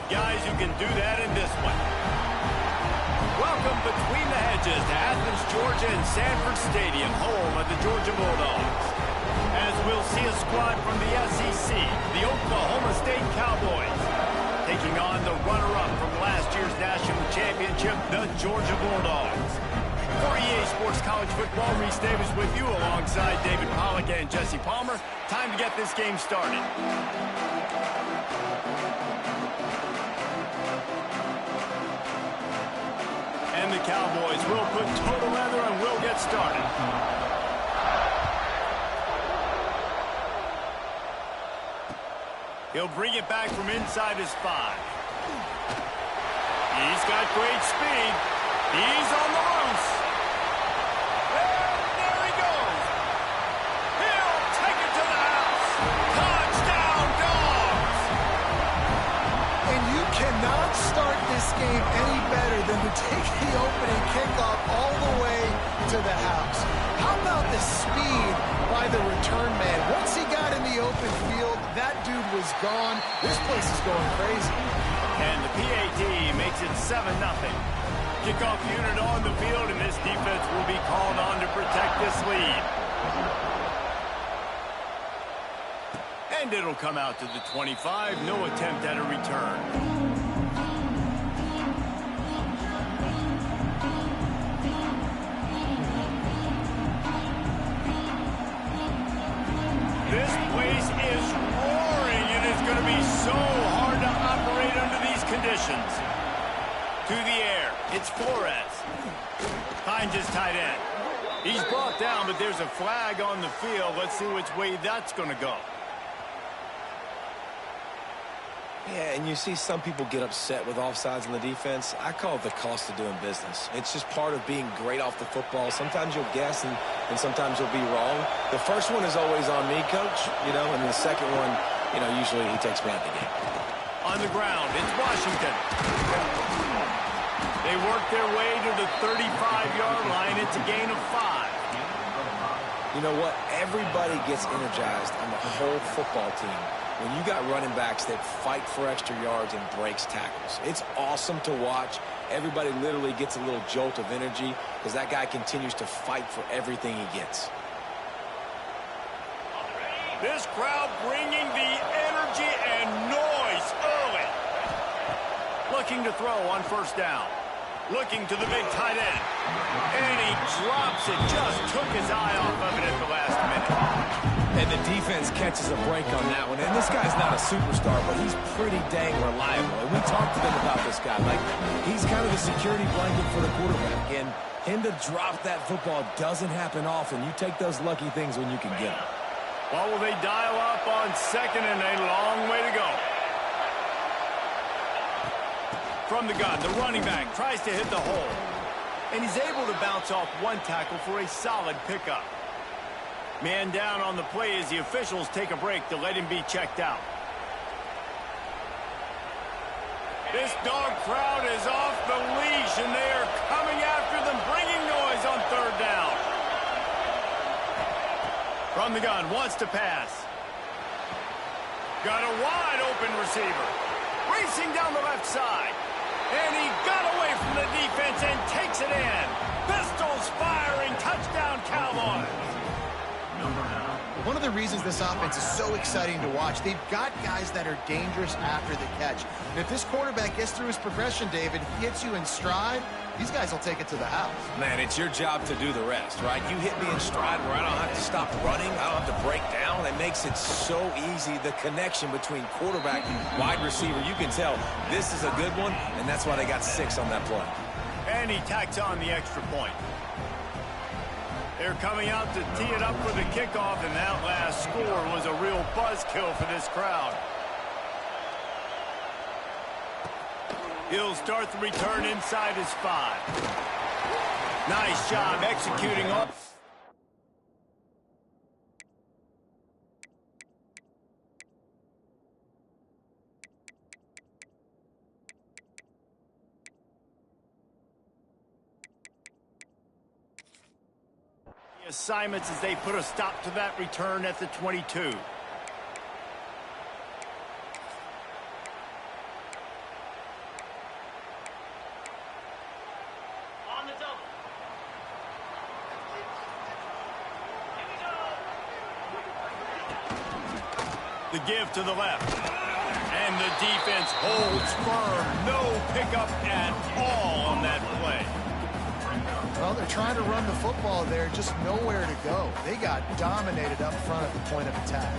Guys who can do that in this one. Welcome between the hedges to Athens, Georgia and Sanford Stadium, home of the Georgia Bulldogs. As we'll see a squad from the SEC, the Oklahoma State Cowboys, taking on the runner-up from last year's national championship, the Georgia Bulldogs. For EA Sports College Football, Reese Davis with you alongside David Pollack and Jesse Palmer. Time to get this game started. And the Cowboys will put total leather and will get started. He'll bring it back from inside his 5. He's got great speed. He's on the loose. And there he goes. He'll take it to the house. Touchdown, Dogs! And you cannot start this game any better than to take the opening kickoff all the way to the house. How about the speed by the return man? Once he got in the open field, that dude was gone. This place is going crazy. And the PAT makes it 7-0. Kickoff unit on the field, and this defense will be called on to protect this lead. And it'll come out to the 25. No attempt at a return. This place is roaring. It is going to be so hard to operate under these conditions. To the air, it's Flores. Finds his tight end. He's brought down, but there's a flag on the field. Let's see which way that's going to go. Yeah, and you see some people get upset with offsides in the defense. I call it the cost of doing business. It's just part of being great off the football. Sometimes you'll guess, and sometimes you'll be wrong. The first one is always on me, Coach, and the second one, usually he takes me out of the game. On the ground, it's Washington. They work their way to the 35-yard line. It's a gain of 5. You know what? Everybody gets energized on the whole football team when you got running backs that fight for extra yards and breaks tackles. It's awesome to watch. Everybody literally gets a little jolt of energy because that guy continues to fight for everything he gets. This crowd bringing the energy and noise early. Looking to throw on first down. Looking to the big tight end. And he drops it. Just took his eye off of it at the last minute. And the defense catches a break on that one. And this guy's not a superstar, but he's pretty dang reliable. And we talked to them about this guy. Like, he's kind of the security blanket for the quarterback. And him to drop that football doesn't happen often. You take those lucky things when you can get them. Well, will they dial up on second and a long way to go? From the gun, the running back tries to hit the hole. And he's able to bounce off one tackle for a solid pickup. Man down on the play as the officials take a break to let him be checked out. This dog crowd is off the leash, and they are coming after them, bringing noise on third down. From the gun, wants to pass. Got a wide open receiver. Racing down the left side. And he got away from the defense and takes it in. Pistols firing. Touchdown, Cowboys. One of the reasons this offense is so exciting to watch, they've got guys that are dangerous after the catch. And if this quarterback gets through his progression, David, hits you in stride, these guys will take it to the house. Man, it's your job to do the rest, right? You hit me in stride where I don't have to stop running. I don't have to break down. It makes it so easy. The connection between quarterback and wide receiver, you can tell this is a good one, and that's why they got 6 on that play. And he tacks on the extra point. They're coming out to tee it up for the kickoff, and that last score was a real buzzkill for this crowd. He'll start the return inside his 5. Nice job executing off. Assignments as they put a stop to that return at the 22. The give to the left. And the defense holds firm. No pickup at all on that play. Well, they're trying to run the football there, just nowhere to go. They got dominated up front at the point of attack.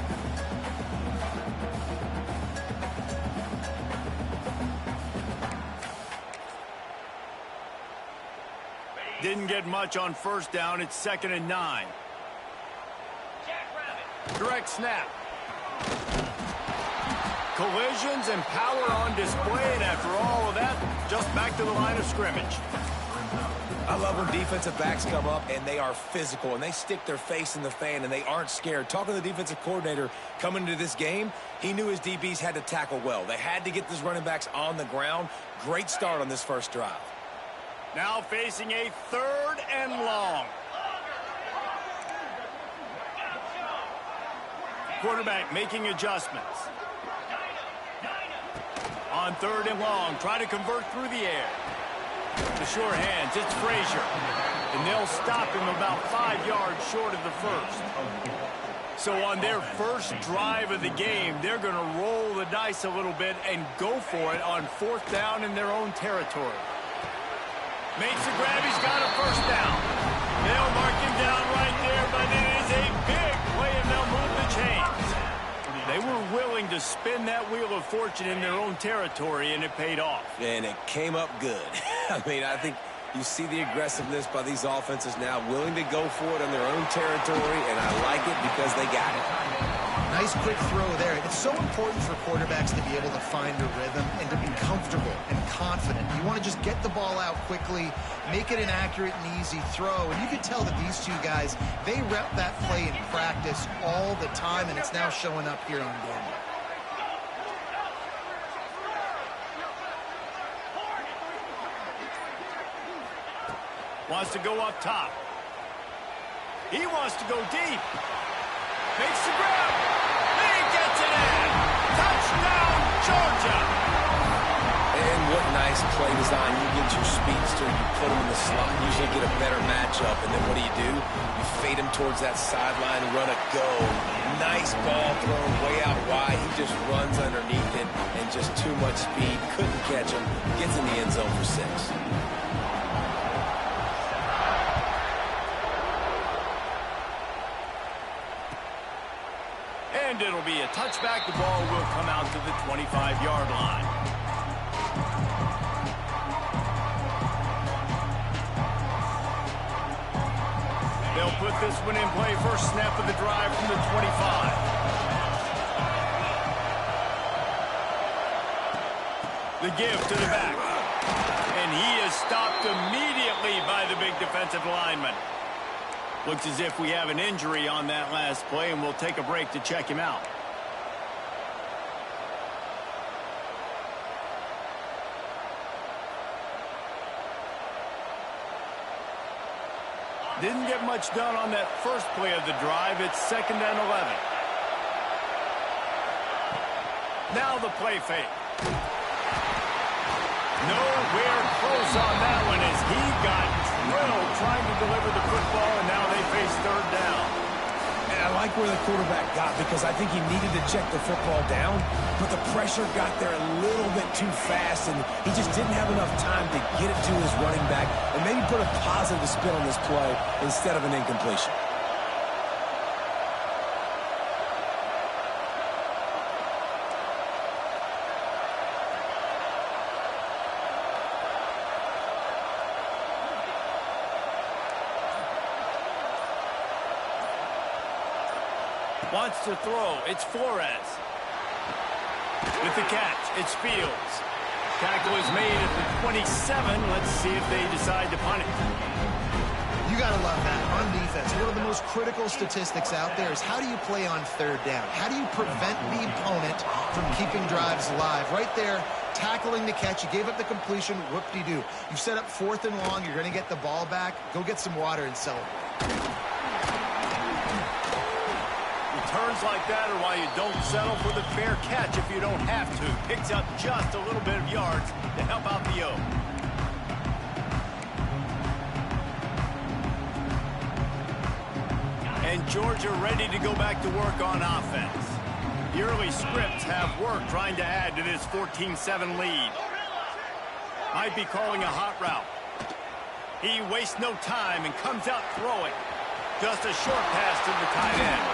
Didn't get much on first down. It's 2nd and 9. Direct snap. Collisions and power on display, and after all of that, just back to the line of scrimmage. I love when defensive backs come up and they are physical and they stick their face in the fan and they aren't scared. Talking to the defensive coordinator coming into this game, he knew his DBs had to tackle well. They had to get these running backs on the ground. Great start on this first drive. Now facing a 3rd and long. Quarterback making adjustments. On 3rd and long, try to convert through the air. The sure hands, it's Frazier. And they'll stop him about 5 yards short of the first. So on their first drive of the game, they're going to roll the dice a little bit and go for it on 4th down in their own territory. Makes the grab, he's got a first down. They'll mark him down right there, but it is a big play and they'll move the chains. They were willing to spin that wheel of fortune in their own territory, and it paid off. And it came up good. I mean, I think you see the aggressiveness by these offenses now, willing to go for it in their own territory, and I like it because they got it. Nice quick throw there. It's so important for quarterbacks to be able to find a rhythm and to be comfortable and confident. You want to just get the ball out quickly, make it an accurate and easy throw. And you can tell that these two guys, they rep that play in practice all the time, and it's now showing up here on game. Wants to go up top. He wants to go deep. Makes the grab. He gets it in. Touchdown, Georgia. And what nice play design. You get your speedster, you put him in the slot, usually get a better matchup, and then what do? You fade him towards that sideline, run a go. Nice ball thrown way out wide. He just runs underneath it, and just too much speed. Couldn't catch him. Gets in the end zone for 6. And it'll be a touchback. The ball will come out to the 25-yard line. They'll put this one in play. First snap of the drive from the 25. The give to the back. And he is stopped immediately by the big defensive lineman. Looks as if we have an injury on that last play, and we'll take a break to check him out. Didn't get much done on that first play of the drive. It's 2nd and 11. Now the play fake. Nowhere close on that one as he got drilled trying to deliver the football, and now they face 3rd down. And I like where the quarterback got because I think he needed to check the football down, but the pressure got there a little bit too fast, and he just didn't have enough time to get it to his running back and maybe put a positive spin on this play instead of an incompletion. Wants to throw. It's Flores. With the catch, it's Fields. Tackle is made at the 27. Let's see if they decide to punt it. You got to love that on defense. One of the most critical statistics out there is how do you play on 3rd down? How do you prevent the opponent from keeping drives alive? Right there, tackling the catch. You gave up the completion. Whoop-de-doo. You set up 4th and long. You're going to get the ball back. Go get some water and celebrate. Turns like that are why you don't settle for the fair catch if you don't have to. Picks up just a little bit of yards to help out the O. And Georgia ready to go back to work on offense. The early scripts have worked trying to add to this 14-7 lead. Might be calling a hot route. He wastes no time and comes out throwing. Just a short pass to the tight end.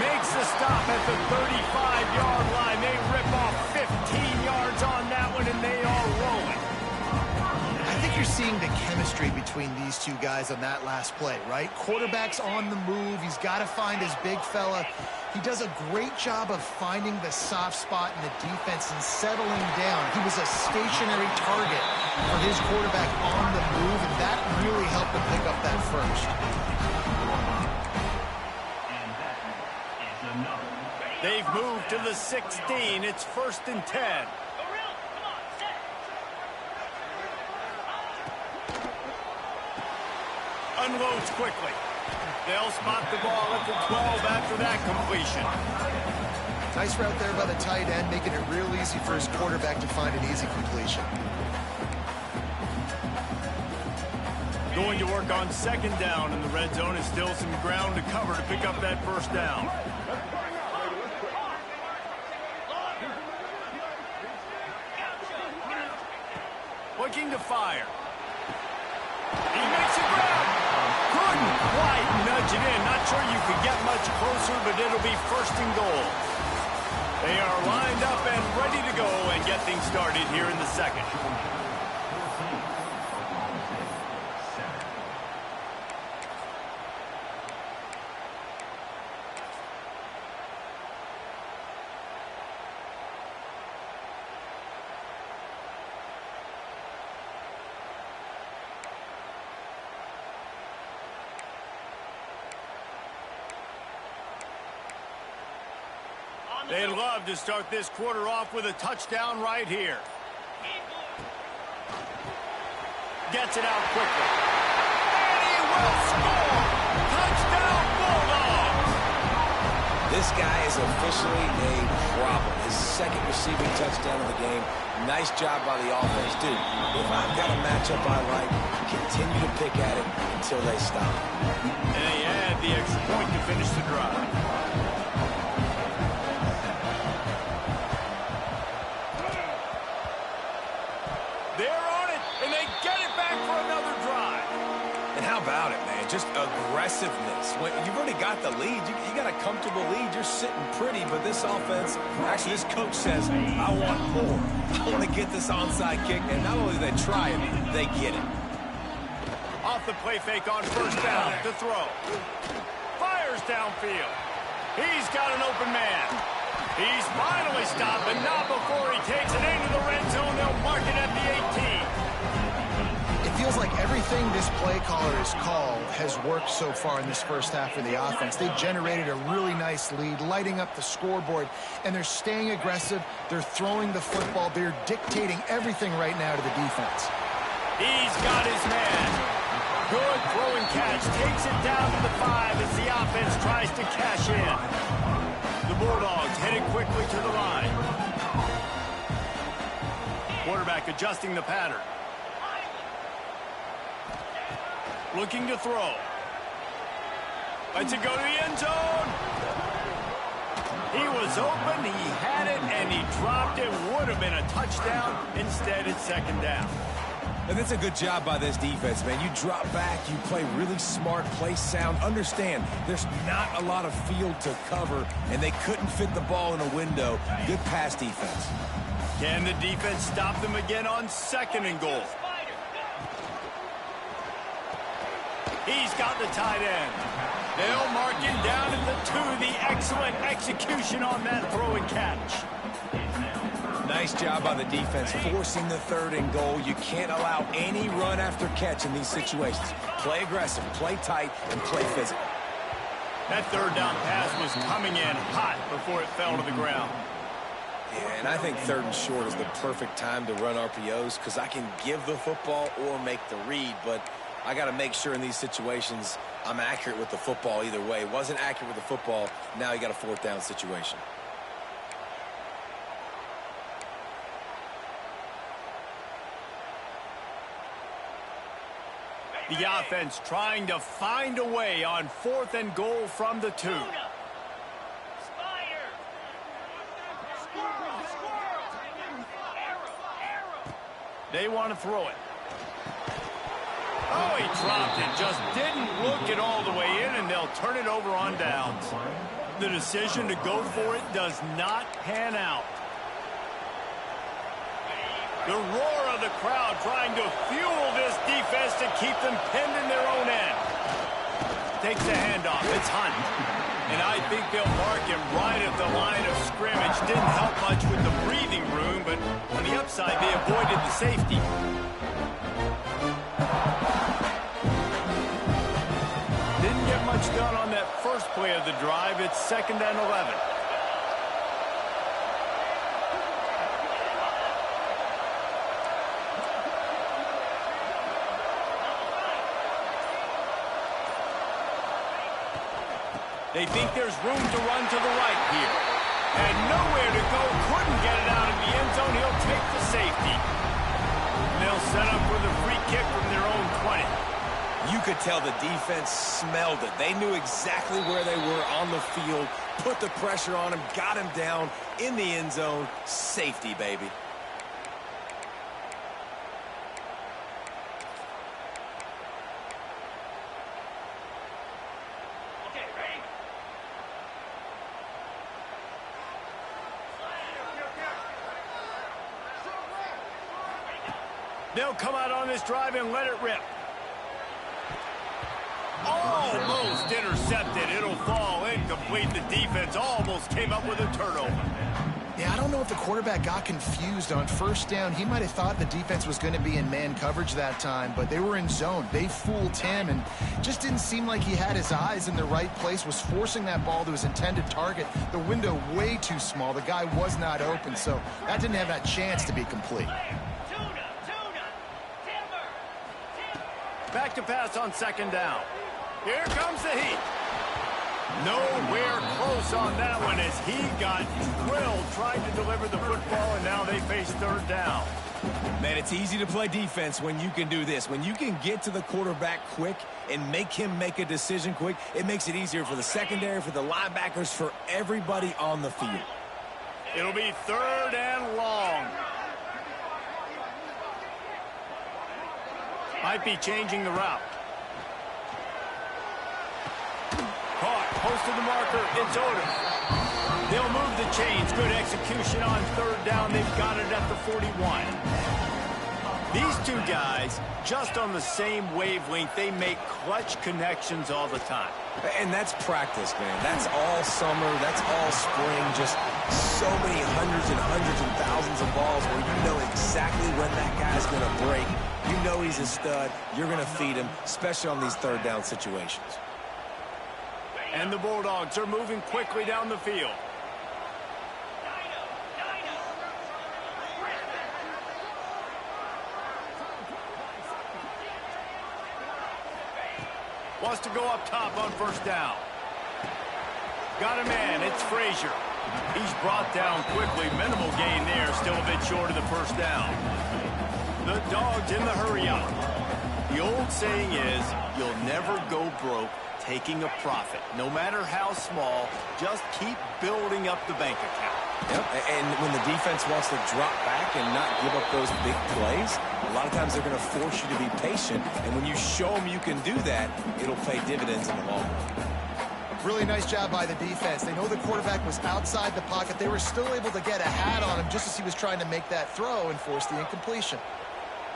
Makes the stop at the 35-yard line. They rip off 15 yards on that one, and they are rolling. I think you're seeing the chemistry between these two guys on that last play, right? Quarterback's on the move. He's got to find his big fella. He does a great job of finding the soft spot in the defense and settling down. He was a stationary target for his quarterback on the move, and that really helped him pick up that first. They've moved to the 16. It's 1st and 10. Unloads quickly. They'll spot the ball at the 12 after that completion. Nice route there by the tight end, making it real easy for his quarterback to find an easy completion. Going to work on 2nd down in the red zone, and still some ground to cover to pick up that 1st down. Looking to fire. He makes it grab. Couldn't quite nudge it in. Not sure you could get much closer, but it'll be 1st and goal. They are lined up and ready to go and get things started here in the 2nd. They'd love to start this quarter off with a touchdown right here. Gets it out quickly. And he will score! Touchdown Bulldogs! This guy is officially a problem. His 2nd receiving touchdown of the game. Nice job by the offense. Dude, if I've got a matchup I like, continue to pick at it until they stop. And they add the extra point to finish the drive. About it, man. Just aggressiveness. When you've already got the lead, you got a comfortable lead. You're sitting pretty, but this offense, actually this coach says, I want more. I want to get this onside kick, and not only do they try it, they get it. Off the play fake on 1st down to throw. Fires downfield. He's got an open man. He's finally stopped, but not before he takes it into the red zone. They'll mark it at the 18. It feels like everything this play caller has called has worked so far in this 1st half for the offense. They've generated a really nice lead, lighting up the scoreboard, and they're staying aggressive. They're throwing the football. They're dictating everything right now to the defense. He's got his man. Good throw and catch. Takes it down to the 5 as the offense tries to cash in. The Bulldogs headed quickly to the line. Quarterback adjusting the pattern. Looking to throw. Lets it go to the end zone. He was open, he had it, and he dropped it. Would have been a touchdown. Instead, it's 2nd down. And that's a good job by this defense, man. You drop back, you play really smart, play sound. Understand, there's not a lot of field to cover, and they couldn't fit the ball in a window. Good pass defense. Can the defense stop them again on 2nd and goal? He's got the tight end. They'll mark him down at the 2. The excellent execution on that throw and catch. Nice job by the defense, forcing the 3rd and goal. You can't allow any run after catch in these situations. Play aggressive, play tight, and play physical. That 3rd down pass was coming in hot before it fell to the ground. Yeah, and I think 3rd and short is the perfect time to run RPOs because I can give the football or make the read, but I got to make sure in these situations I'm accurate with the football either way. Wasn't accurate with the football, now you got a 4th down situation. The offense trying to find a way on 4th and goal from the 2. They want to throw it. Oh, he dropped it. Just didn't look it all the way in, and they'll turn it over on downs. The decision to go for it does not pan out. The roar of the crowd trying to fuel this defense to keep them pinned in their own end. Takes the handoff. It's Hunt. And I think they'll mark him right at the line of scrimmage. Didn't help much with the breathing room, but on the upside, they avoided the safety. Didn't get much done on that first play of the drive. It's 2nd and 11. They think there's room to run to the right here. And nowhere to go. Couldn't get it out of the end zone. He'll take the safety. And they'll set up with a free kick from their own 20. You could tell the defense smelled it. They knew exactly where they were on the field, put the pressure on him, got him down in the end zone. Safety, baby. They'll come out on this drive and let it rip. Almost intercepted. It'll fall incomplete. The defense almost came up with a turnover. Yeah, I don't know if the quarterback got confused on first down. He might have thought the defense was going to be in man coverage that time, but they were in zone. They fooled him and just didn't seem like he had his eyes in the right place, was forcing that ball to his intended target. The window way too small. The guy was not open, so that didn't have that chance to be complete. Back to pass on 2nd down. Here comes the heat. Nowhere close on that one as he got drilled trying to deliver the football, and now they face 3rd down. Man, it's easy to play defense when you can do this. When you can get to the quarterback quick and make him make a decision quick, it makes it easier for the secondary, for the linebackers, for everybody on the field. It'll be 3rd and long. Might be changing the route. Caught, posted the marker, it's Odom. They'll move the chains. Good execution on 3rd down. They've got it at the 41. These two guys, just on the same wavelength, they make clutch connections all the time. And that's practice, man. That's all summer. That's all spring. Just so many hundreds and thousands of balls where you know exactly when that guy's going to break. You know he's a stud. You're going to feed him, especially on these 3rd down situations. And the Bulldogs are moving quickly down the field. Wants to go up top on 1st down. Got a man. It's Frazier. He's brought down quickly. Minimal gain there. Still a bit short of the 1st down. The Dogs in the hurry up. The old saying is, you'll never go broke taking a profit. No matter how small, just keep building up the bank account. Yep, and when the defense wants to drop back and not give up those big plays, a lot of times they're going to force you to be patient, and when you show them you can do that, it'll pay dividends in the long run. Really nice job by the defense. They know the quarterback was outside the pocket. They were still able to get a hat on him just as he was trying to make that throw and force the incompletion.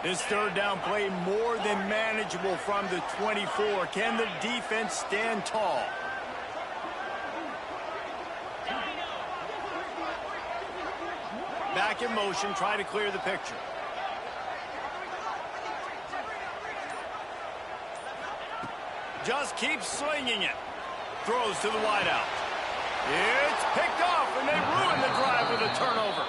This 3rd down play more than manageable from the 24. Can the defense stand tall? Back in motion, try to clear the picture. Just keep slinging it. Throws to the wideout. It's picked off, and they ruin the drive with a turnover.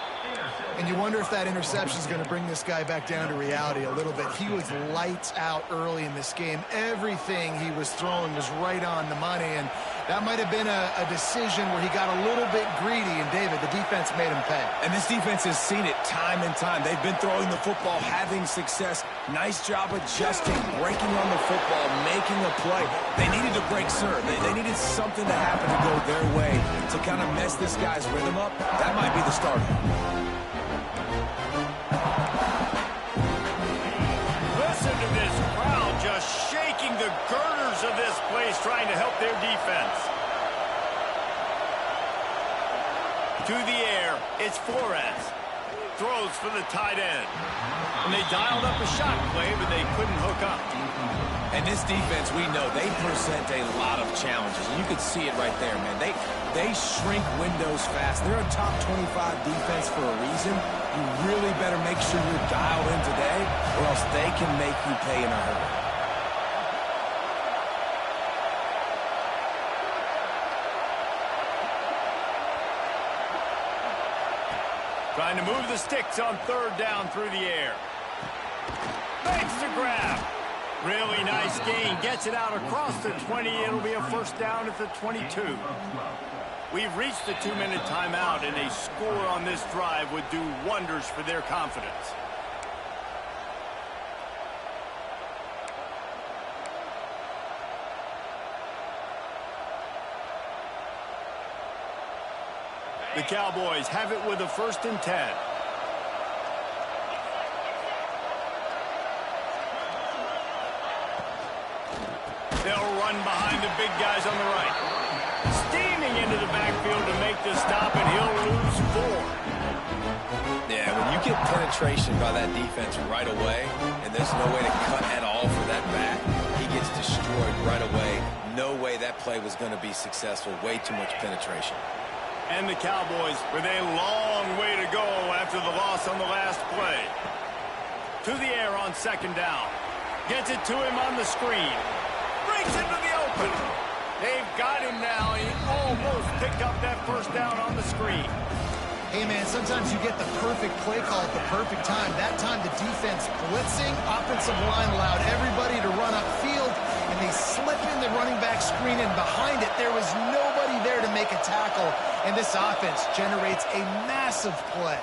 And you wonder if that interception is going to bring this guy back down to reality a little bit. He was lights out early in this game. Everything he was throwing was right on the money, and that might have been a decision where he got a little bit greedy, and David, the defense made him pay. And this defense has seen it time and time. They've been throwing the football, having success. Nice job adjusting, breaking on the football, making a play. They needed to break serve. They needed something to happen to go their way to kind of mess this guy's rhythm up. That might be the starter. To the air, it's Flores. Throws for the tight end. And they dialed up a shot play, but they couldn't hook up. And this defense, we know, they present a lot of challenges. You could see it right there, man. They shrink windows fast. They're a top 25 defense for a reason. You really better make sure you're dialed in today, or else they can make you pay in a hurry. Trying to move the sticks on third down through the air. Makes the grab. Really nice gain. Gets it out across the 20. It'll be a first down at the 22. We've reached the 2-minute timeout, and a score on this drive would do wonders for their confidence. The Cowboys have it with a 1st and 10. They'll run behind the big guys on the right. Steaming into the backfield to make the stop, and he'll lose 4. Yeah, when you get penetration by that defense right away, and there's no way to cut at all for that back, he gets destroyed right away. No way that play was going to be successful. Way too much penetration. And the Cowboys with a long way to go after the loss on the last play. To the air on 2nd down. Gets it to him on the screen. Breaks into the open. They've got him now. He almost picked up that 1st down on the screen. Hey, man, sometimes you get the perfect play call at the perfect time. That time the defense blitzing, offensive line allowed everybody to run upfield, and they slip in the running back screen, and behind it there was nobody there to make a tackle, and this offense generates a massive play.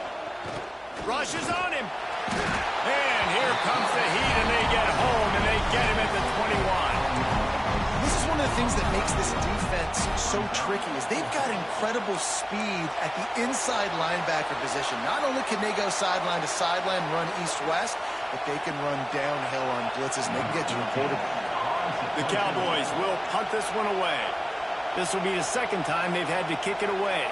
Rushes on him. And here comes the heat, and they get home, and they get him at the 21. This is one of the things that makes this defense so tricky is they've got incredible speed at the inside linebacker position. Not only can they go sideline to sideline, run east-west, but they can run downhill on blitzes, and they can get to the quarterback. The Cowboys will punt this one away. This will be the 2nd time they've had to kick it away.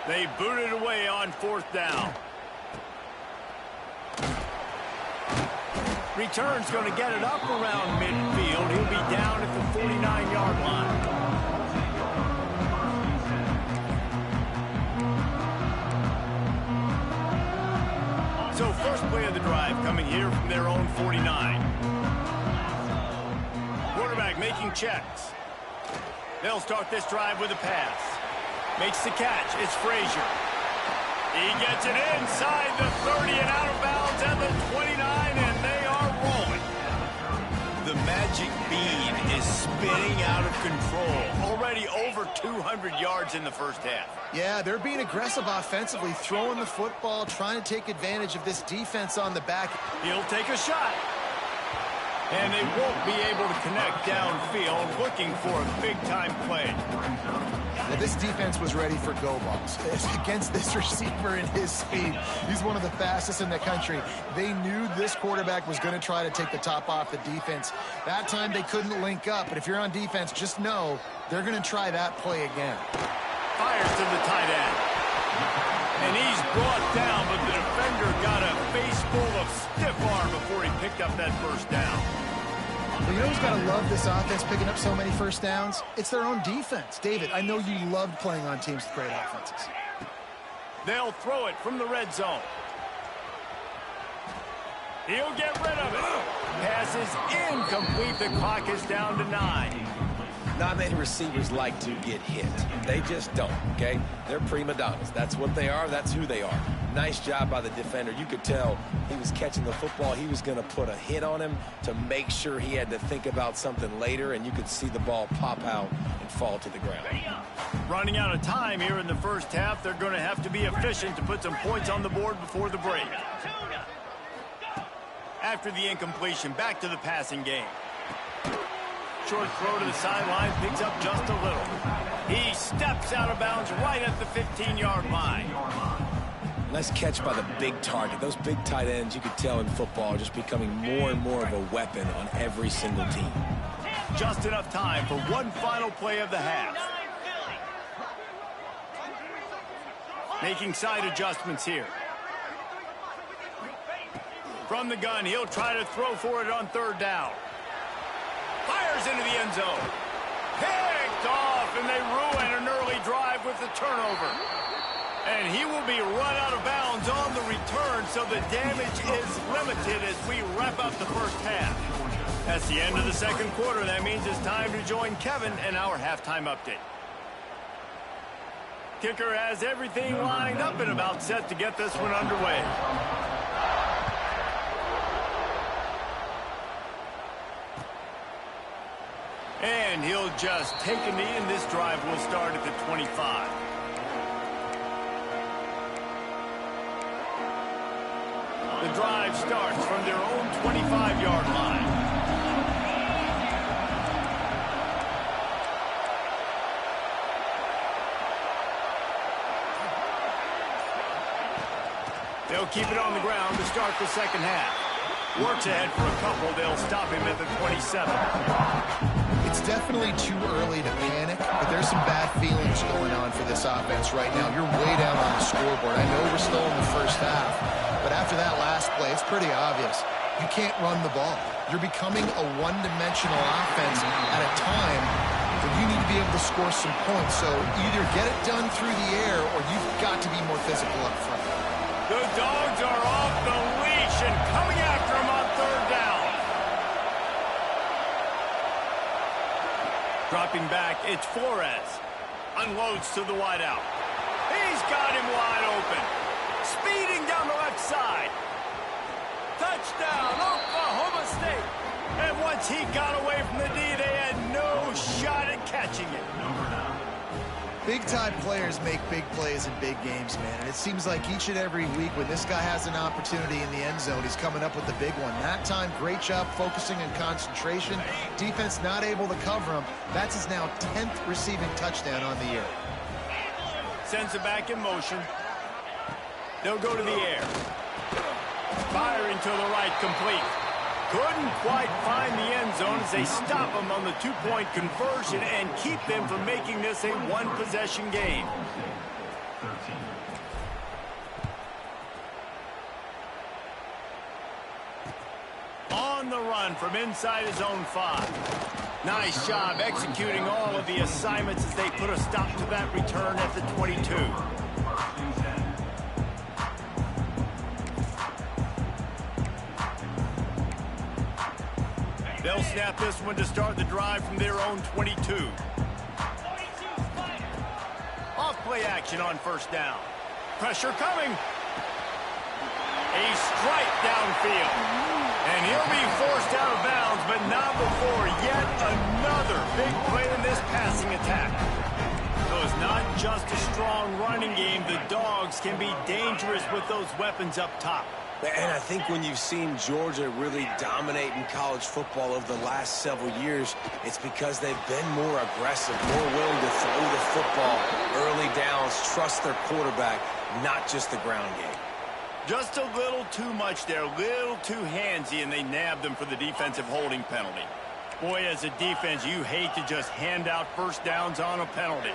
They boot it away on 4th down. Return's going to get it up around midfield. He'll be down at the 49-yard line. So first play of the drive coming here from their own 49. Quarterback making checks. They'll start this drive with a pass. Makes the catch. It's Frazier. He gets it inside the 30 and out of bounds at the 29, and they are rolling. The magic bean is spinning out of control. Already over 200 yards in the 1st half. Yeah, they're being aggressive offensively, throwing the football, trying to take advantage of this defense on the back. He'll take a shot. And they won't be able to connect downfield, looking for a big-time play. Well, this defense was ready for go balls. Against this receiver and his speed, he's one of the fastest in the country. They knew this quarterback was going to try to take the top off the defense. That time they couldn't link up, but if you're on defense, just know they're going to try that play again. Fires to the tight end. And he's brought down, but the defender got a face full of stiff arm before he picked up that 1st down. Well, you know who's got to love this offense picking up so many 1st downs? It's their own defense. David, I know you loved playing on teams with great offenses. They'll throw it from the red zone. He'll get rid of it. Pass is incomplete. The clock is down to 9. Not many receivers like to get hit. They just don't, okay? They're prima donnas. That's what they are. That's who they are. Nice job by the defender. You could tell he was catching the football. He was going to put a hit on him to make sure he had to think about something later, and you could see the ball pop out and fall to the ground. Running out of time here in the 1st half. They're going to have to be efficient to put some points on the board before the break. After the incompletion, back to the passing game. Short throw to the sideline, picks up just a little. He steps out of bounds right at the 15-yard line. Nice catch by the big target. Those big tight ends, you could tell in football, are just becoming more and more of a weapon on every single team. Just enough time for one final play of the half. Making side adjustments here. From the gun, he'll try to throw for it on third down. Fires into the end zone. Picked off, and they ruin an early drive with the turnover. And he will be run out of bounds on the return, so the damage is limited as we wrap up the first half. That's the end of the second quarter. That means it's time to join Kevin in our halftime update. Kicker has everything lined up and about set to get this one underway. And he'll just take a knee, and this drive will start at the 25. The drive starts from their own 25-yard line. They'll keep it on the ground to start the second half. Works ahead for a couple. They'll stop him at the 27. It's definitely too early to panic, but there's some bad feelings going on for this offense right now. You're way down on the scoreboard. I know we're still in the first half, but after that last play, it's pretty obvious. You can't run the ball. You're becoming a one-dimensional offense at a time when you need to be able to score some points. So either get it done through the air or you've got to be more physical up front. The Dogs are off the leash and coming after him on third down. Dropping back, it's Flores. Unloads to the wideout. He's got him wide open. Speeding down the left side. Touchdown, Oklahoma State. And once he got away from the D, they had no shot at catching it. Big-time players make big plays in big games, man. And it seems like each and every week when this guy has an opportunity in the end zone, he's coming up with the big one. That time, great job focusing and concentration. Defense not able to cover him. That's his now 10th receiving touchdown on the year. Sends it back in motion. They'll go to the air. Firing to the right, complete. Couldn't quite find the end zone as they stop him on the two-point conversion and keep them from making this a one-possession game. On the run from inside his own 5. Nice job executing all of the assignments as they put a stop to that return at the 22. They'll snap this one to start the drive from their own 22. Off play action on first down. Pressure coming. A strike downfield. And he'll be forced out of bounds, but not before yet another big play in this passing attack. So it's not just a strong running game. The Dogs can be dangerous with those weapons up top. And I think when you've seen Georgia really dominate in college football over the last several years, it's because they've been more aggressive, more willing to throw the football early downs, trust their quarterback, not just the ground game. Just a little too much there, a little too handsy, and they nabbed them for the defensive holding penalty. Boy, as a defense, you hate to just hand out first downs on a penalty.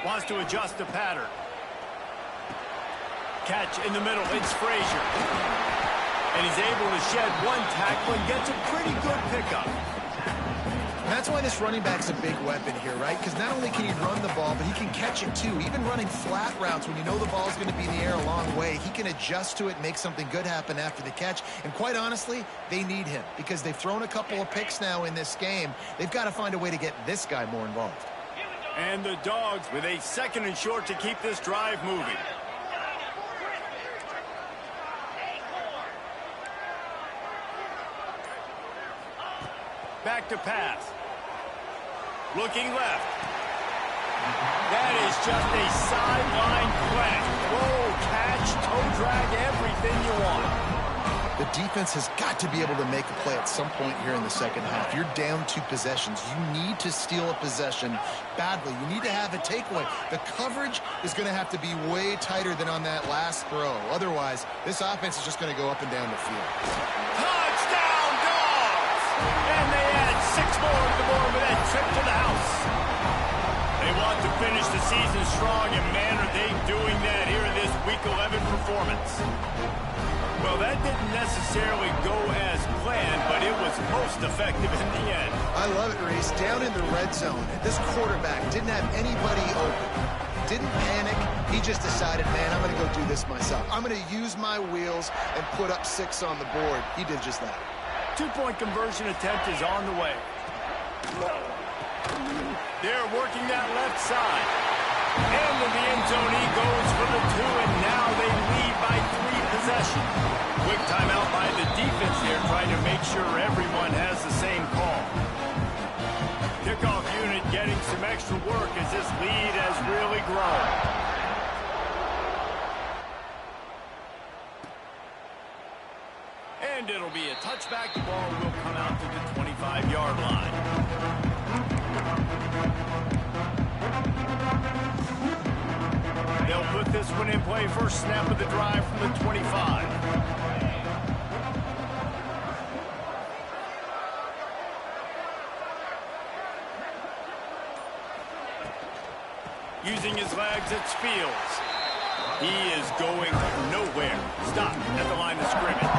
Wants to adjust the pattern. Catch in the middle, it's Frazier. And he's able to shed one tackle and gets a pretty good pickup. And that's why this running back's a big weapon here, right? Because not only can he run the ball, but he can catch it too. Even running flat routes when you know the ball's going to be in the air a long way, he can adjust to it, make something good happen after the catch. And quite honestly, they need him because they've thrown a couple of picks now in this game. They've got to find a way to get this guy more involved. And the Dogs with a second and short to keep this drive moving. Back to pass. Looking left. That is just a sideline clinic. Roll, catch, toe drag, everything you want. The defense has got to be able to make a play at some point here in the second half. You're down 2 possessions. You need to steal a possession badly. You need to have a takeaway. The coverage is going to have to be way tighter than on that last throw. Otherwise, this offense is just going to go up and down the field. Touchdown, Dogs! And they add 6 more to the board with that trip to the house. They want to finish the season strong, and man, are they doing that here in this Week 11 performance. Well, that didn't necessarily go as planned, but it was most effective in the end. I love it, Reese. Down in the red zone, this quarterback didn't have anybody open. Didn't panic. He just decided, man, I'm going to go do this myself. I'm going to use my wheels and put up 6 on the board. He did just that. 2-point conversion attempt is on the way. They're working that left side. And in the end zone, he goes for the 2, and now they lead by 3 possessions. Quick timeout by the defense here, trying to make sure everyone has the same call. Kickoff unit getting some extra work as this lead has really grown. And it'll be a touchback. The ball will come out to the 25-yard line. They'll put this one in play. First snap of the drive from the 25. Using his legs, it's Fields. He is going nowhere. Stop at the line of scrimmage.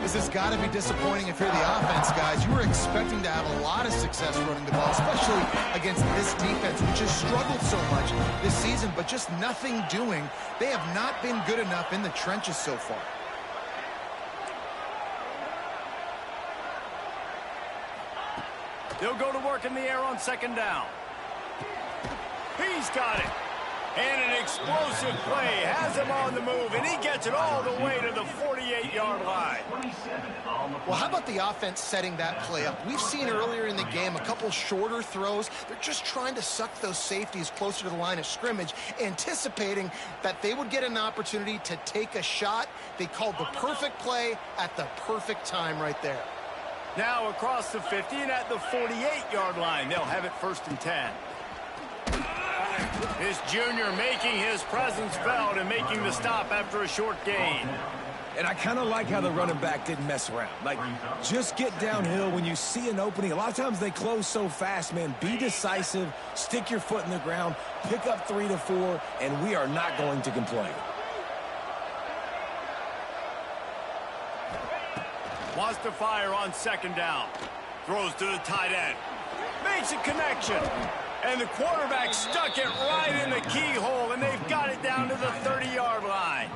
This has got to be disappointing if you're the offense, guys. You were expecting to have a lot of success running the ball, especially against this defense, which has struggled so much this season, but just nothing doing. They have not been good enough in the trenches so far. They'll go to work in the air on second down. He's got it. And an explosive play has him on the move, and he gets it all the way to the 48-yard line. Well, how about the offense setting that play up? We've seen earlier in the game a couple shorter throws. They're just trying to suck those safeties closer to the line of scrimmage, anticipating that they would get an opportunity to take a shot. They called the perfect play at the perfect time right there. Now across the 50 and at the 48-yard line, they'll have it 1st and 10. This junior making his presence felt and making the stop after a short gain. And I kind of like how the running back didn't mess around. Like, just get downhill when you see an opening. A lot of times they close so fast, man. Be decisive, stick your foot in the ground, pick up 3 to 4, and we are not going to complain. Wants to fire on second down. Throws to the tight end. Makes a connection. And the quarterback stuck it right in the keyhole, and they've got it down to the 30-yard line.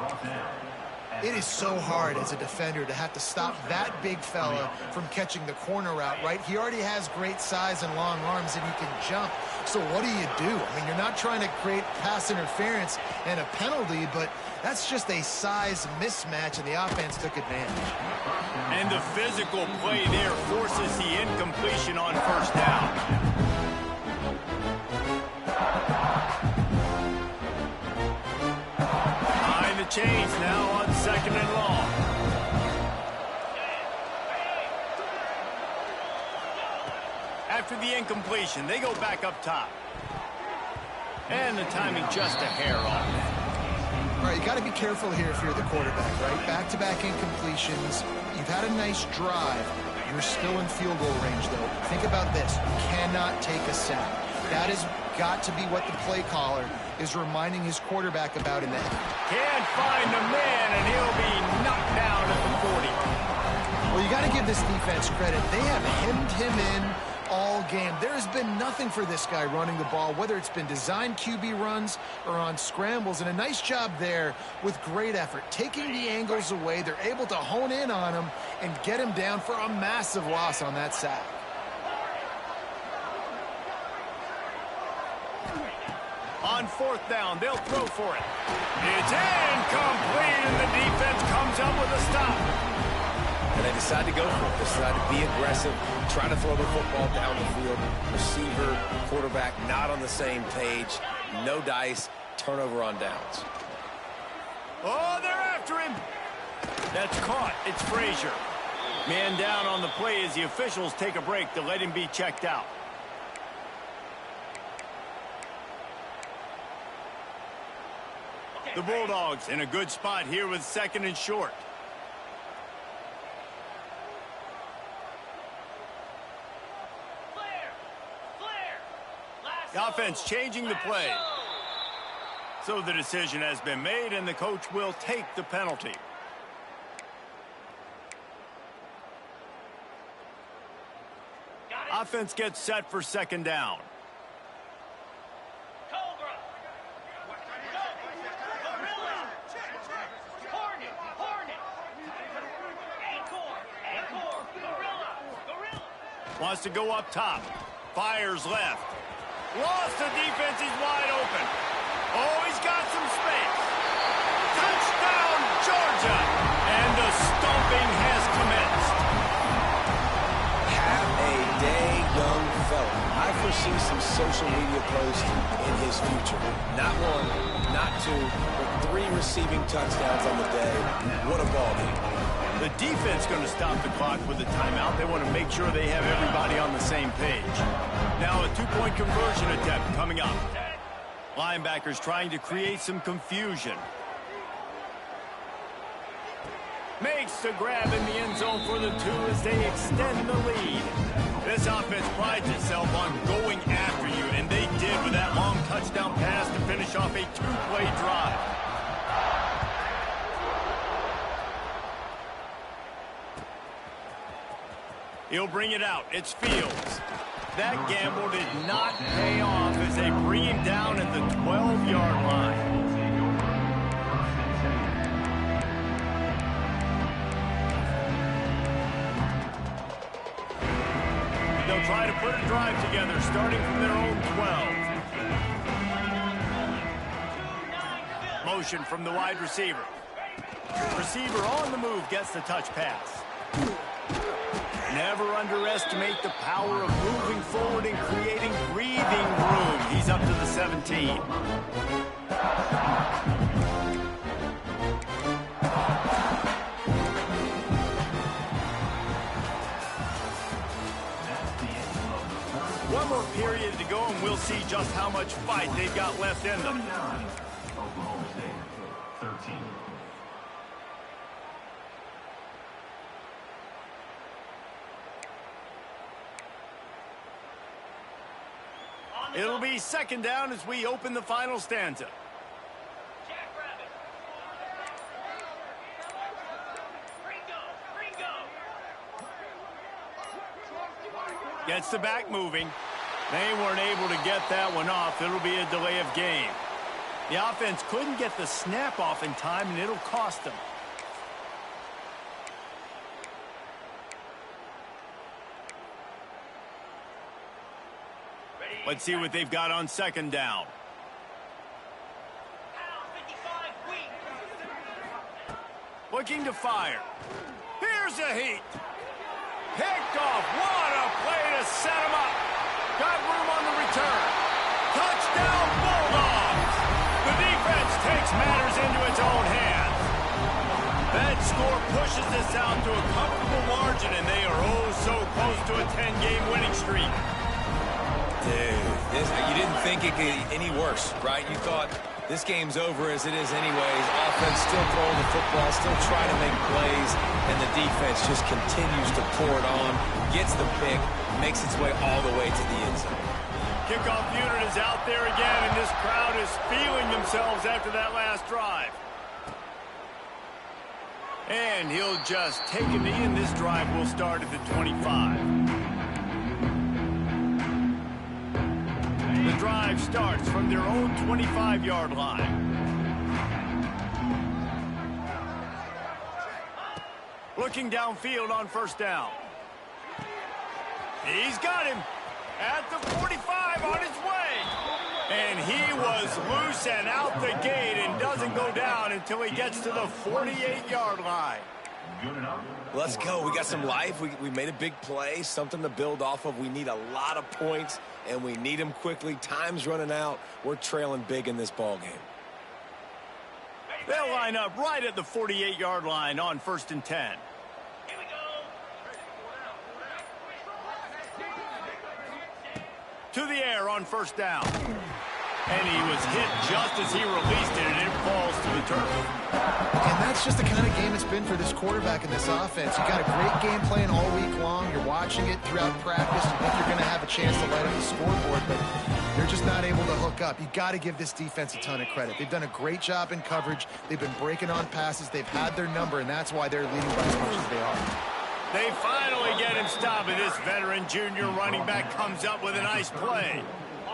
It is so hard as a defender to have to stop that big fella from catching the corner route, right? He already has great size and long arms, and he can jump. So what do? I mean, you're not trying to create pass interference and a penalty, but that's just a size mismatch, and the offense took advantage. And the physical play there forces the incompletion on first down. Change now on second and long. After the incompletion, they go back up top. And the timing just a hair off. All right, you got to be careful here if you're the quarterback, right? Back-to-back incompletions. You've had a nice drive. You're still in field goal range, though. Think about this. You cannot take a sack. That has got to be what the play caller is reminding his quarterback about in that. Can't find the man, and he'll be knocked down at the 40. Well, you got to give this defense credit. They have hemmed him in all game. There has been nothing for this guy running the ball, whether it's been designed QB runs or on scrambles, and a nice job there with great effort. Taking the angles away, they're able to hone in on him and get him down for a massive loss on that sack. On fourth down, they'll throw for it. It's incomplete, and the defense comes up with a stop. And they decide to go for it. They decide to be aggressive, try to throw the football down the field. Receiver, quarterback, not on the same page. No dice, turnover on downs. Oh, they're after him. That's caught. It's Frazier. Man down on the play as the officials take a break to let him be checked out. The Bulldogs in a good spot here with 2nd and short. The offense changing the play. So the decision has been made, and the coach will take the penalty. Offense gets set for 2nd down. Wants to go up top. Fires left. Lost the defense. He's wide open. Oh, he's got some space. Touchdown, Georgia. And the stomping has commenced. Have a day, young fella. I foresee some social media posts in his future. Not 1, not 2, but 3 receiving touchdowns on the day. What a ball game. The defense going to stop the clock with a timeout. They want to make sure they have everybody on the same page. Now a 2-point conversion attempt coming up. Linebackers trying to create some confusion. Makes the grab in the end zone for the 2 as they extend the lead. This offense prides itself on going after you, and they did with that long touchdown pass to finish off a 2-play drive. He'll bring it out. It's Fields. That gamble did not pay off as they bring him down at the 12-yard line. They'll try to put a drive together, starting from their own 12. Motion from the wide receiver. Receiver on the move gets the touch pass. Never underestimate the power of moving forward and creating breathing room. He's up to the 17. One more period to go, and we'll see just how much fight they've got left in them. Oklahoma State, 13. It'll be 2nd down as we open the final stanza. Gets the back moving. They weren't able to get that one off. It'll be a delay of game. The offense couldn't get the snap off in time, and it'll cost them. Let's see what they've got on 2nd down. Looking to fire. Here's a heat. Picked off. What a play to set him up. Got room on the return. Touchdown, Bulldogs. The defense takes matters into its own hands. That score pushes this out to a comfortable margin, and they are oh so close to a 10-game winning streak. Dude, you didn't think it could get any worse, right? You thought this game's over as it is anyways. Offense still throwing the football, still trying to make plays, and the defense just continues to pour it on, gets the pick, makes its way all the way to the end zone. Kickoff unit is out there again, and this crowd is feeling themselves after that last drive. And he'll just take a knee, and this drive will start at the 25. The drive starts from their own 25-yard line. Looking downfield on 1st down. He's got him at the 45 on his way. And he was loose and out the gate and doesn't go down until he gets to the 48-yard line. Let's go. We got some life. We made a big play, something to build off of. We need a lot of points, and we need them quickly. Time's running out. We're trailing big in this ball game. They'll line up right at the 48-yard line on 1st and 10. To the air on 1st down. And he was hit just as he released it, and it falls to the turf. And that's just the kind of game it's been for this quarterback in this offense. You got a great game plan all week long. You're watching it throughout practice. You think you're going to have a chance to light up the scoreboard, but they're just not able to hook up. You got to give this defense a ton of credit. They've done a great job in coverage. They've been breaking on passes. They've had their number, and that's why they're leading by as much as they are. They finally get him stopped, and this veteran junior running back comes up with a nice play.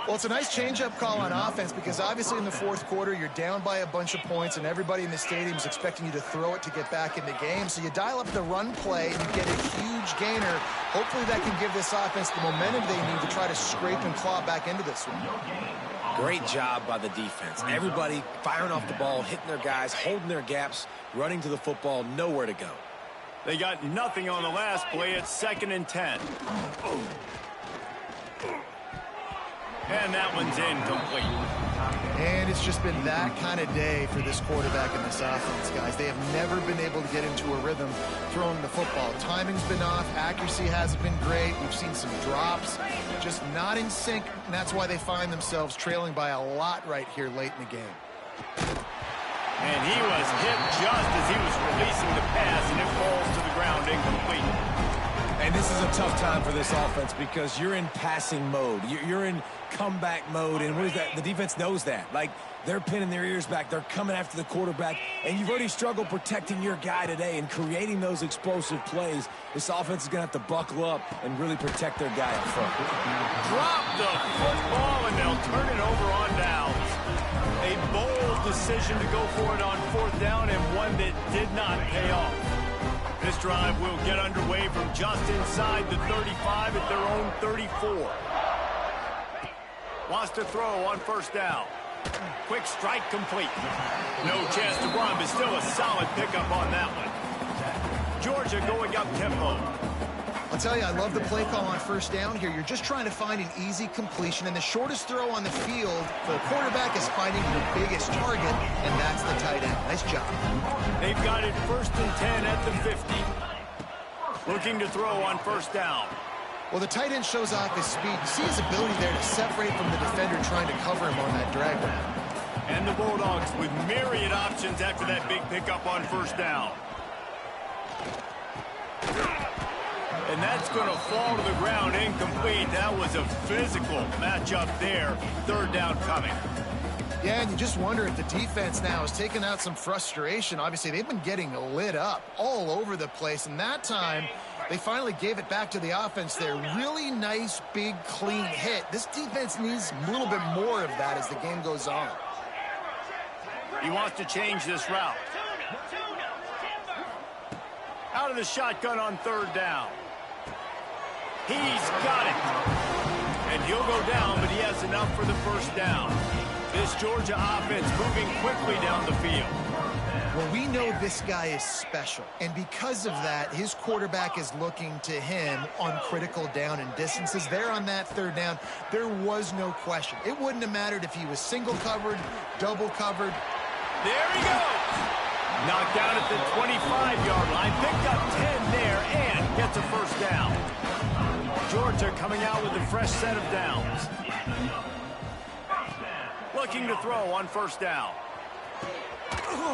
Well, it's a nice change-up call on offense because obviously in the fourth quarter, you're down by a bunch of points and everybody in the stadium is expecting you to throw it to get back in the game. So you dial up the run play and you get a huge gainer. Hopefully that can give this offense the momentum they need to try to scrape and claw back into this one. Great job by the defense. Everybody firing off the ball, hitting their guys, holding their gaps, running to the football, nowhere to go. They got nothing on the last play. It's 2nd and 10. And that one's incomplete. And it's just been that kind of day for this quarterback and this offense, guys. They have never been able to get into a rhythm throwing the football. Timing's been off. Accuracy hasn't been great. We've seen some drops. Just not in sync, and that's why they find themselves trailing by a lot right here late in the game. And he was hit just as he was releasing the pass, and it falls to the ground incomplete. And this is a tough time for this offense because you're in passing mode. You're in comeback mode, and what is that? The defense knows that. Like, they're pinning their ears back. They're coming after the quarterback, and you've already struggled protecting your guy today and creating those explosive plays. This offense is going to have to buckle up and really protect their guy up front. Drop the football, and they'll turn it over on downs. A bold decision to go for it on 4th down, and one that did not pay off. This drive will get underway from just inside the 35 at their own 34. Wants to throw on 1st down. Quick strike complete. No chance to run, but still a solid pickup on that one. Georgia going up tempo. I'll tell you, I love the play call on 1st down here. You're just trying to find an easy completion, and the shortest throw on the field for a quarterback is finding your biggest target, and that's the tight end. Nice job. They've got it 1st and 10 at the 50. Looking to throw on 1st down. Well, the tight end shows off his speed. You see his ability there to separate from the defender trying to cover him on that drag route. And the Bulldogs with myriad options after that big pickup on 1st down. And that's going to fall to the ground incomplete. That was a physical matchup there. 3rd down coming. Yeah, and you just wonder if the defense now is taking out some frustration. Obviously, they've been getting lit up all over the place. And that time, they finally gave it back to the offense there. Really nice, big, clean hit. This defense needs a little bit more of that as the game goes on. He wants to change this route. Out of the shotgun on 3rd down. He's got it. And he'll go down, but he has enough for the 1st down. This Georgia offense moving quickly down the field. Well, we know this guy is special, and because of that, his quarterback is looking to him on critical down and distances. There on that 3rd down, there was no question. It wouldn't have mattered if he was single covered, double covered. There he goes. Knocked down at the 25-yard line, picked up 10 there, and gets a 1st down. Georgia coming out with a fresh set of downs. Looking to throw on 1st down.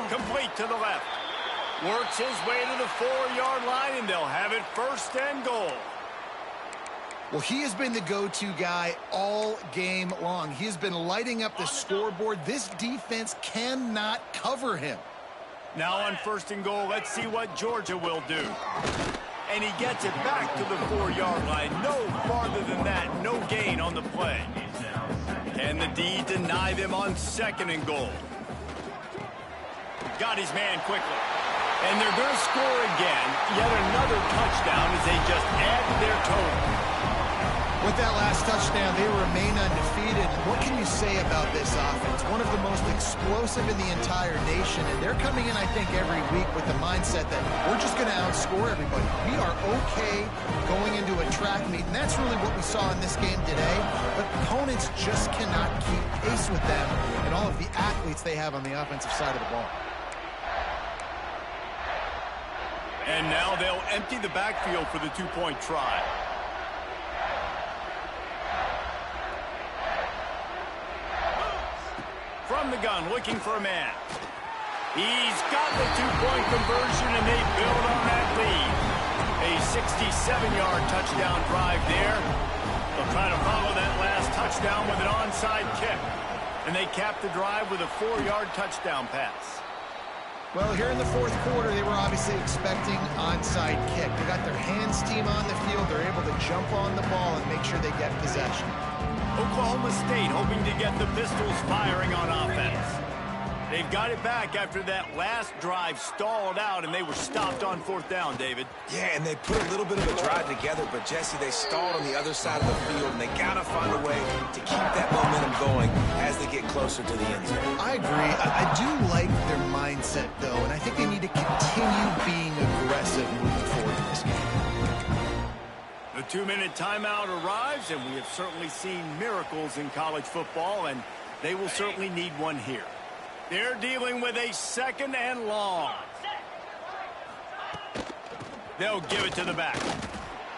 Complete to the left. Works his way to the 4-yard line, and they'll have it 1st and goal. Well, he has been the go-to guy all game long. He has been lighting up the scoreboard. This defense cannot cover him. Now on 1st and goal, let's see what Georgia will do. And he gets it back to the 4-yard line. No farther than that. No gain on the play. Can the D deny them on 2nd and goal? Got his man quickly. And they're going to score again. Yet another touchdown as they just add to their total. With that last touchdown, they remain undefeated. What can you say about this offense? One of the most explosive in the entire nation, and they're coming in, I think, every week with the mindset that we're just going to outscore everybody. We are okay going into a track meet, and that's really what we saw in this game today. But opponents just cannot keep pace with them and all of the athletes they have on the offensive side of the ball. And now they'll empty the backfield for the two-point try. From the gun, looking for a man. He's got the two-point conversion, and they build on that lead. A 67-yard touchdown drive there. They'll try to follow that last touchdown with an onside kick. And they cap the drive with a 4-yard touchdown pass. Well, here in the fourth quarter, they were obviously expecting onside kick. They got their hands team on the field. They're able to jump on the ball and make sure they get possession. Oklahoma State hoping to get the Pistols firing on offense. They've got it back after that last drive stalled out, and they were stopped on fourth down, David. Yeah, and they put a little bit of a drive together, but, Jesse, they stalled on the other side of the field, and they got to find a way to keep that momentum going as they get closer to the end zone. I agree. I do like their mindset, though, and I think they need to continue being aggressive moving forward in this game. The 2-minute timeout arrives, and we have certainly seen miracles in college football, and they will certainly need one here. They're dealing with a 2nd and long. They'll give it to the back.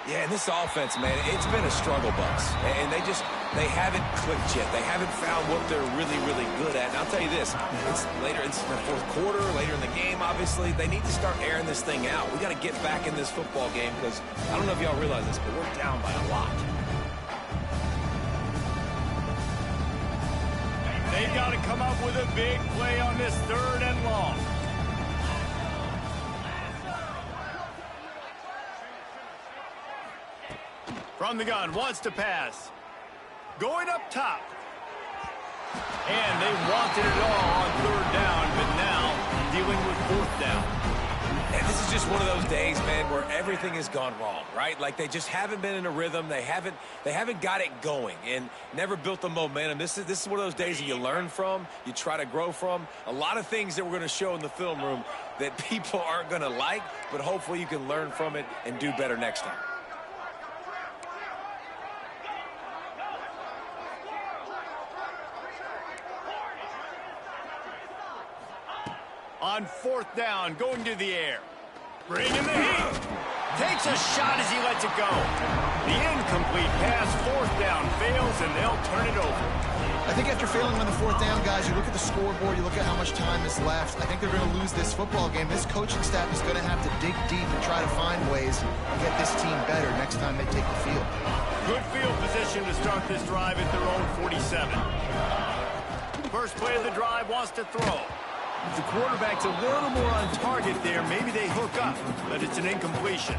Yeah, and this offense, man, it's been a struggle bus. And they haven't clicked yet. They haven't found what they're really, really good at. And I'll tell you this, it's the fourth quarter, later in the game, obviously. They need to start airing this thing out. We got to get back in this football game because I don't know if y'all realize this, but we're down by a lot. They've got to come up with a big play on this 3rd and long. From the gun, wants to pass. Going up top. And they wanted it all on 3rd down, but now dealing with 4th down. And this is just one of those days, man, where everything has gone wrong, right? Like they just haven't been in a rhythm. They haven't got it going and never built the momentum. This is one of those days that you learn from, you try to grow from. A lot of things that we're going to show in the film room that people aren't going to like, but hopefully you can learn from it and do better next time. On 4th down, going to the air. Bringing the heat. Takes a shot as he lets it go. The incomplete pass, 4th down, fails, and they'll turn it over. I think after failing on the 4th down, guys, you look at the scoreboard, you look at how much time is left. I think they're going to lose this football game. This coaching staff is going to have to dig deep and try to find ways to get this team better next time they take the field. Good field position to start this drive at their own 47. First play of the drive, wants to throw. The quarterback's a little more on target there. Maybe they hook up, but it's an incompletion.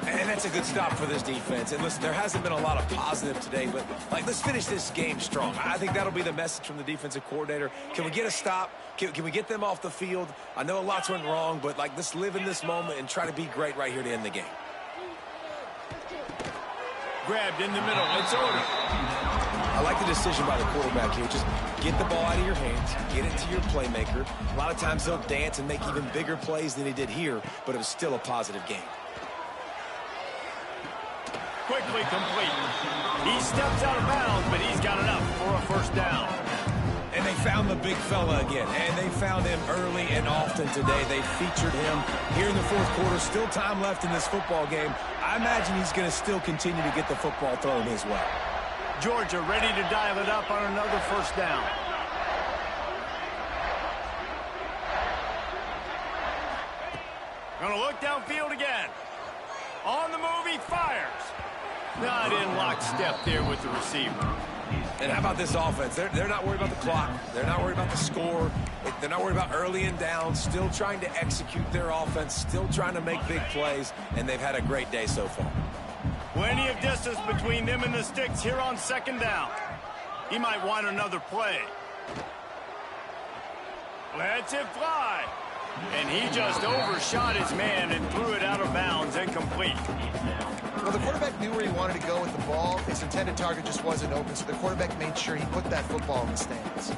And that's a good stop for this defense. And listen, there hasn't been a lot of positive today, but let's finish this game strong. I think that'll be the message from the defensive coordinator. Can we get a stop? Can we get them off the field? I know a lot's went wrong, but let's live in this moment and try to be great right here to end the game. Grabbed in the middle. It's over. I like the decision by the quarterback here. Just get the ball out of your hands, get it to your playmaker. A lot of times he'll dance and make even bigger plays than he did here, but it was still a positive game. Quickly complete. He steps out of bounds, but he's got enough for a 1st down. And they found the big fella again, and they found him early and often today. They featured him here in the fourth quarter. Still time left in this football game. I imagine he's going to still continue to get the football thrown his way. Georgia ready to dial it up on another 1st down. Gonna look downfield again. On the move, he fires. Not in lockstep there with the receiver. And how about this offense? They're not worried about the clock. They're not worried about the score. They're not worried about early and down. Still trying to execute their offense. Still trying to make big plays. And they've had a great day so far. Plenty of distance between them and the sticks here on 2nd down. He might want another play. Lets it fly. And he just overshot his man and threw it out of bounds, incomplete. Well, the quarterback knew where he wanted to go with the ball. His intended target just wasn't open, so the quarterback made sure he put that football in the stands.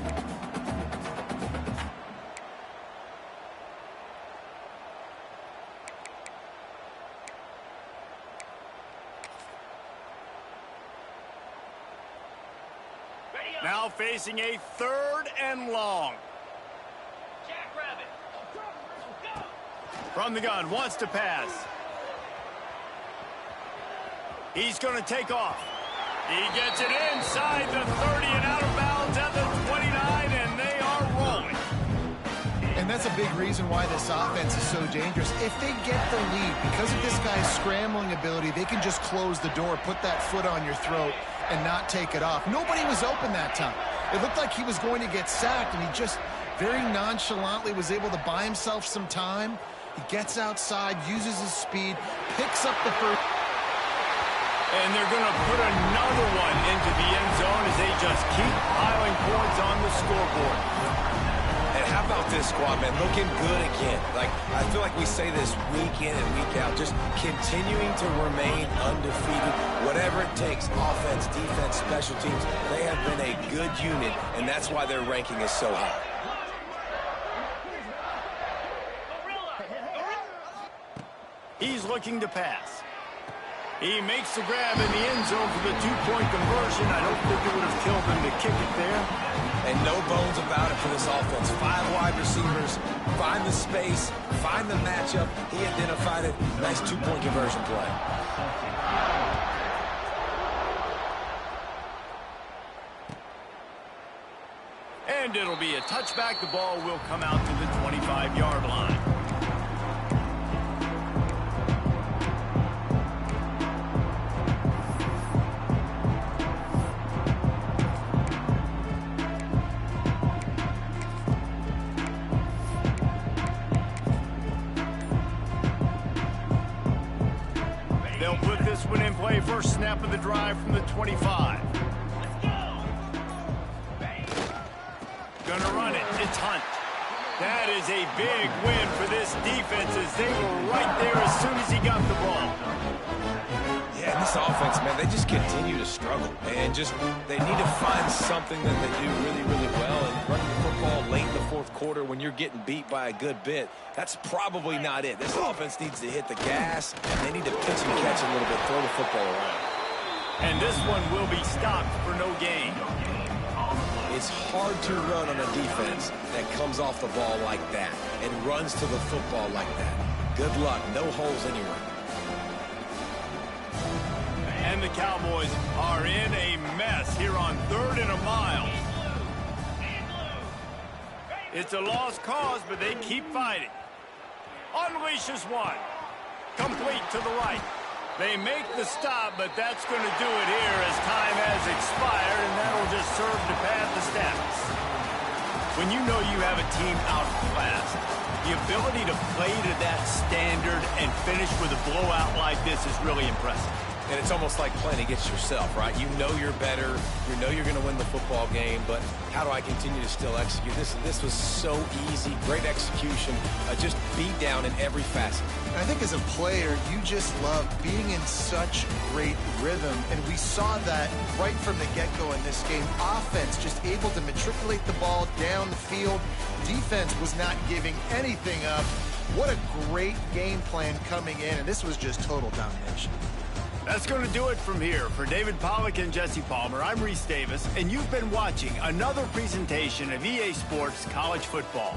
Now facing a 3rd and long. From the gun, wants to pass. He's going to take off. He gets it inside the 30 and out of bounds at the 29, and they are rolling. And that's a big reason why this offense is so dangerous. If they get the lead, because of this guy's scrambling ability, they can just close the door, put that foot on your throat, and not take it off. Nobody was open that time. It looked like he was going to get sacked, and he just very nonchalantly was able to buy himself some time. He gets outside, uses his speed, picks up the first. And they're going to put another one into the end zone as they just keep piling points on the scoreboard. And how about this squad, man? Looking good again. Like, I feel like we say this week in and week out, just continuing to remain undefeated. Whatever it takes, offense, defense, special teams, they have been a good unit, and that's why their ranking is so high. He's looking to pass. He makes the grab in the end zone for the two-point conversion. I don't think it would have killed him to kick it there. And no bones about it for this offense. 5 wide receivers, find the space, find the matchup. He identified it. Nice two-point conversion play. And it'll be a touchback. The ball will come out to the 25-yard line. They'll put this one in play. First snap of the drive from the 25. Gonna run it. It's Hunt. That is a big win for this defense as they were right there as soon as he got the ball. Yeah, and this offense, man, they just continue to struggle. And they need to find something that they do really, really well. And running the football late in the fourth quarter when you're getting beat by a good bit, that's probably not it. This offense needs to hit the gas, and they need to pitch and catch a little bit, throw the football around. And this one will be stopped for no gain. It's hard to run on a defense that comes off the ball like that and runs to the football like that. Good luck. No holes anywhere. And the Cowboys are in a mess here on 3rd and a mile. It's a lost cause, but they keep fighting. Unleashes one. Complete to the right. They make the stop, but that's going to do it here as time has expired, and that'll just serve to pad the stats. When you know you have a team outclassed, the ability to play to that standard and finish with a blowout like this is really impressive. And it's almost like playing against yourself, right? You know you're better. You know you're going to win the football game, but how do I continue to still execute? This was so easy. Great execution. Just beat down in every facet. I think as a player, you just love being in such great rhythm, and we saw that right from the get-go in this game. Offense just able to matriculate the ball down the field. Defense was not giving anything up. What a great game plan coming in, and this was just total domination. That's going to do it from here. For David Pollack and Jesse Palmer, I'm Reese Davis, and you've been watching another presentation of EA Sports College Football.